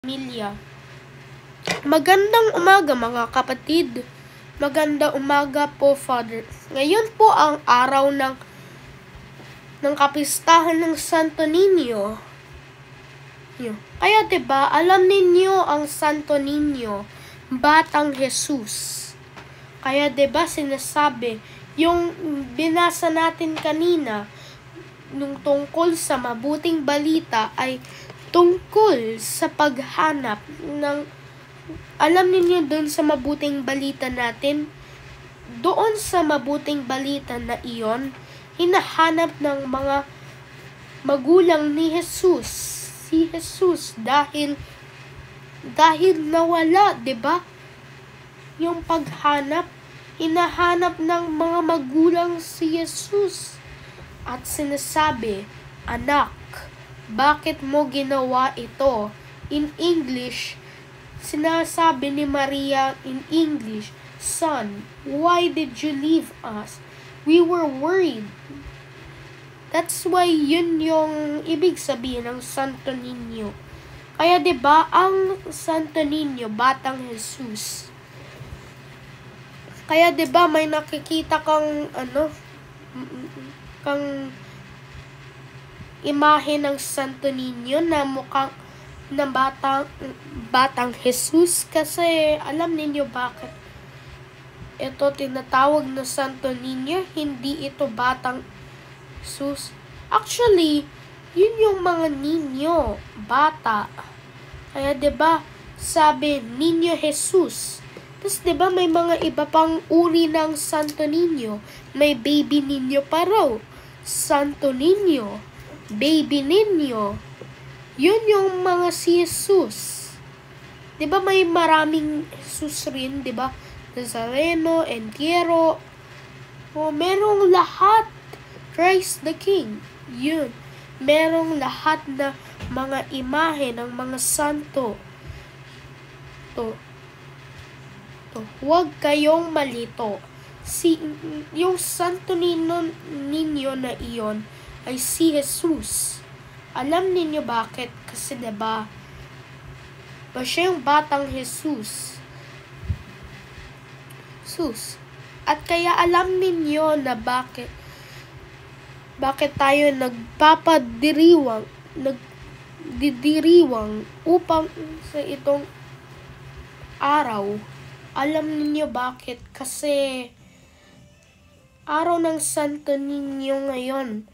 Pamilya. Magandang umaga mga kapatid. Magandang umaga po, Father. Ngayon po ang araw ng kapistahan ng Santo Niño. Kaya 'di ba, alam ninyo ang Santo Niño, Batang Jesus. Kaya 'di ba sinasabi, yung binasa natin kanina nung tungkol sa mabuting balita ay tungkol sa paghanap ng, alam niyo doon sa mabuting balita natin, doon sa mabuting balita na iyon, hinahanap ng mga magulang ni Jesus, si Jesus, dahil nawala, 'di ba? Yung paghanap, hinahanap ng mga magulang si Jesus. At sinasabi, anak, bakit mo ginawa ito? In English, sinasabi ni Maria in English, Son, why did you leave us? We were worried. That's why yun yung ibig sabihin ng Santo Niño. Kaya 'di ba ang Santo Niño, Batang Jesus. Kaya 'di ba may nakikita kang kang imahe ng Santo Niño na mukhang na batang Jesus, kasi alam niyo bakit ito tinatawag na Santo Niño, hindi ito Batang Jesus. Actually, yun yung mga ninyo, bata. Kaya 'di ba sabi Niño Jesus. Tapos 'di ba may mga iba pang uri ng Santo Niño. May baby Niño pa raw, Santo Niño, Baby Niño. Yun yung mga si Jesus. 'Di ba may maraming Jesus rin, 'di ba? Nazareno, Entierro. Merong lahat. Christ the King. Yun. Merong lahat na mga imahe ng mga santo. Huwag kayong malito. Yung Santo Niño na iyon ay si Jesus. Alam niyo bakit? Kasi 'di ba siya yung Batang Jesus. At kaya alam niyo na bakit tayo nagdidiriwang upang sa itong araw. Alam niyo bakit? Kasi araw ng Santo Niño ngayon.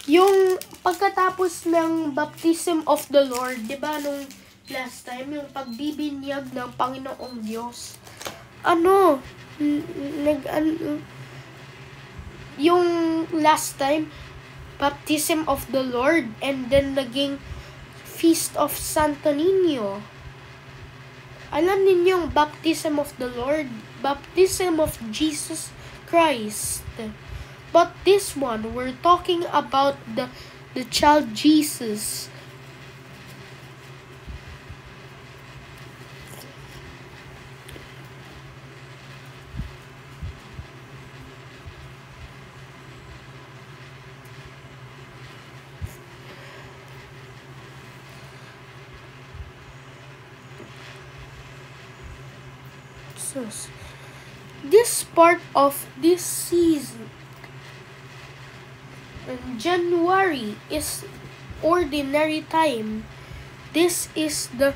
Yung pagkatapos ng Baptism of the Lord, 'di ba nung last time, yung pagbibinyag ng Panginoong Diyos. Yung last time, Baptism of the Lord, and then naging Feast of Santo Niño. Alam niyo yung Baptism of the Lord, Baptism of Jesus Christ. But this one, we're talking about the child Jesus. This part of this season, January, is ordinary time. This is the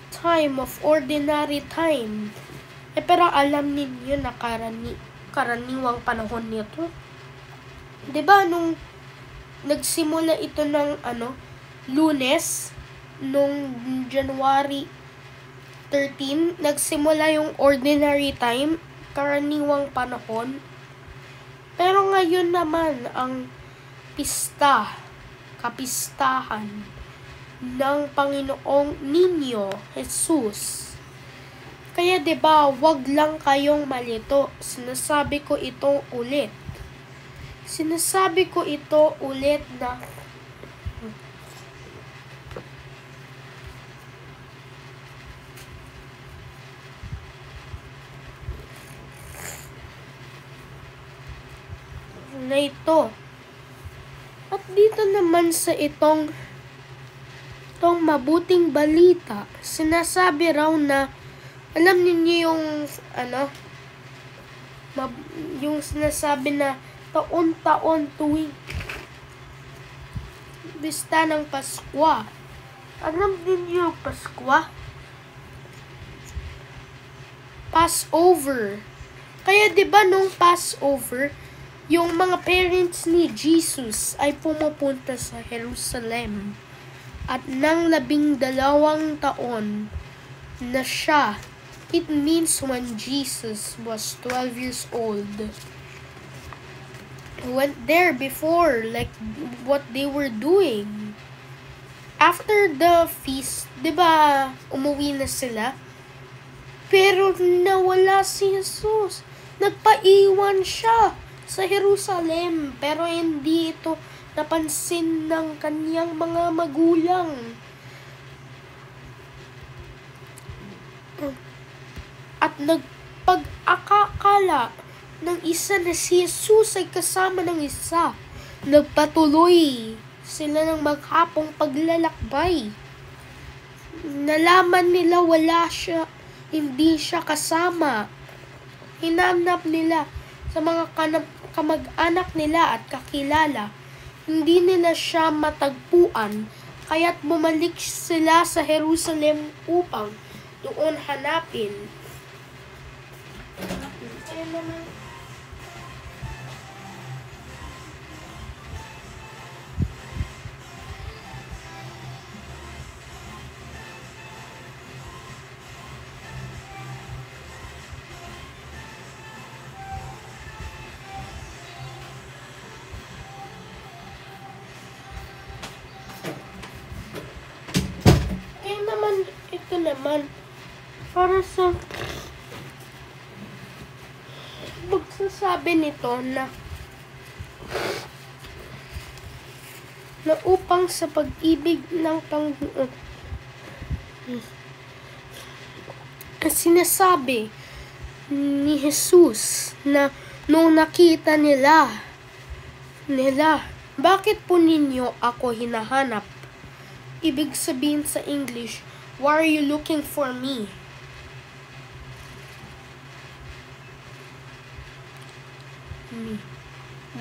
time of ordinary time. Pero alam niyo na karaniwang panahon nito. 'Di ba nung nagsimula ito ng Lunes, nung January 13, nagsimula yung ordinary time, karaniwang panahon. Pero ngayon naman ang kapistahan ng Panginoong Niño Jesus. Kaya 'di ba, wag lang kayong malito. Sinasabi ko ito ulit na ito. At dito naman sa itong itong mabuting balita. Sinasabi raw na, alam niyo yung, yung sinasabi na taon-taon tuwing bista ng Pasko. Alam niyo yung Pasko? Passover. Kaya 'di ba nung Passover, yung mga parents ni Jesus ay pumupunta sa Jerusalem. At nang 12 taon na siya, it means when Jesus was 12 years old, went there before, like what they were doing. After the feast, 'di ba, umuwi na sila? Pero nawala si Jesus. Nagpaiwan siya sa Jerusalem, pero hindi ito napansin ng kaniyang mga magulang. At nagpag-akakala ng isa na si Jesus ay kasama ng isa. Nagpatuloy sila ng maghapong paglalakbay. Nalaman nila wala siya, hindi siya kasama. Hinanap nila sa mga kamag-anak nila at kakilala. Hindi nila siya matagpuan, kaya't bumalik sila sa Jerusalem upang doon hanapin. Ito naman, para sa magsasabi nito na upang sa pag-ibig ng Panginoon. Sinasabi ni Jesus na nung nakita nila, bakit po ninyo ako hinahanap? Ibig sabihin sa English, why are you looking for me?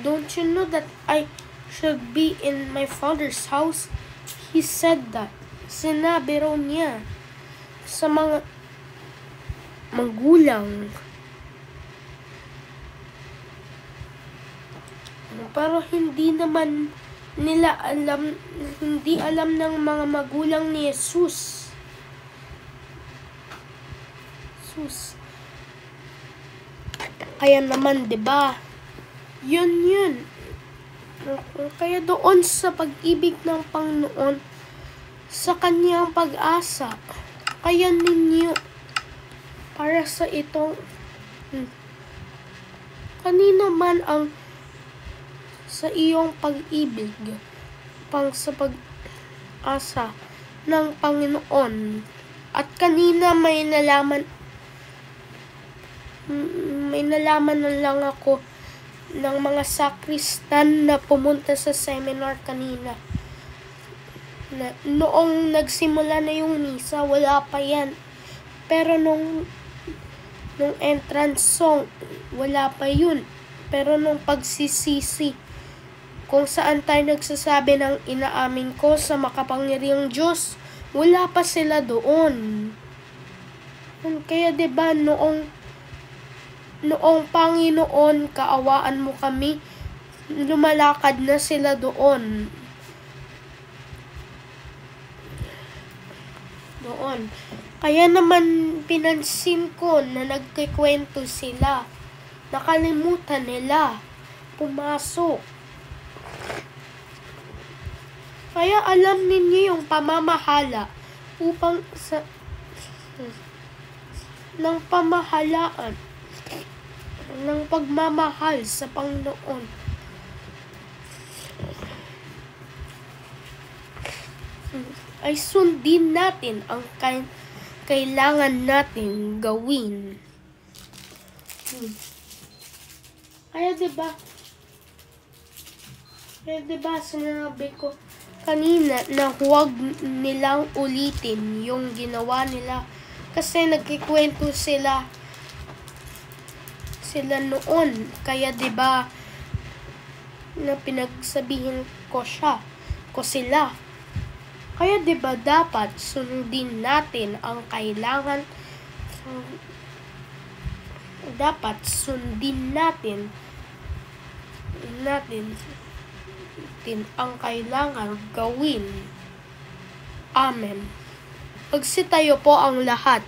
Don't you know that I should be in my Father's house? He said that. Sinabi raw niya sa mga magulang. Pero hindi naman nila alam, hindi alam ng mga magulang ni Jesus. Kaya naman, 'di ba? Yun. Kaya doon sa pag-ibig ng Panginoon, sa kanyang pag-asa, kaya ninyo para sa itong kanino man ang sa iyong pag-ibig pang sa pag-asa ng Panginoon. At kanina may nalaman na lang ako ng mga sakristan na pumunta sa seminar kanina. Noong nagsimula na yung misa, wala pa yan. Pero nung entrance song, wala pa yun. Pero nung pagsisisi, kung saan tayo nagsasabi ng inaamin ko sa makapangyarihang Diyos, wala pa sila doon. Kaya 'di ba noong Panginoon, kaawaan mo kami, lumalakad na sila doon. Kaya naman pinansin ko na nagkikwento sila. Nakalimutan nila pumasok. Kaya alam ninyo yung pamamahala upang sa ng pamahalaan ng pagmamahal sa Panginoon. Ay sundin natin ang kailangan natin gawin. Kaya 'di ba sinabi ko kanina na huwag nilang ulitin yung ginawa nila kasi nagkikwento sila noon. Kaya 'di ba na pinagsabihin ko sila. Kaya 'di ba dapat sundin natin ang kailangan ang kailangan gawin. Amen. Magsitayo po ang lahat.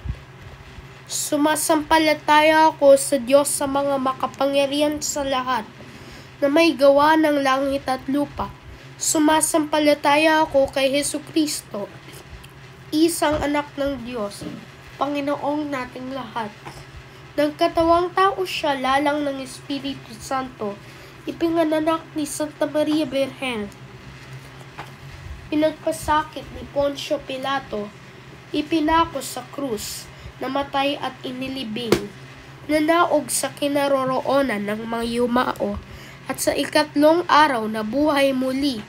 Sumasampalataya ako sa Diyos sa mga makapangyarihan sa lahat na may gawa ng langit at lupa. Sumasampalataya ako kay Hesukristo, isang anak ng Diyos, Panginoong nating lahat. Nagkatawang tao siya lalang ng Espiritu Santo, ipinanganak ni Santa Maria Birhen. Pinagpasakit ni Poncio Pilato, ipinako sa krus, namatay at inilibing, nanaog sa kinaroroonan ng mga yumao, at sa ikatlong araw nabuhay muli.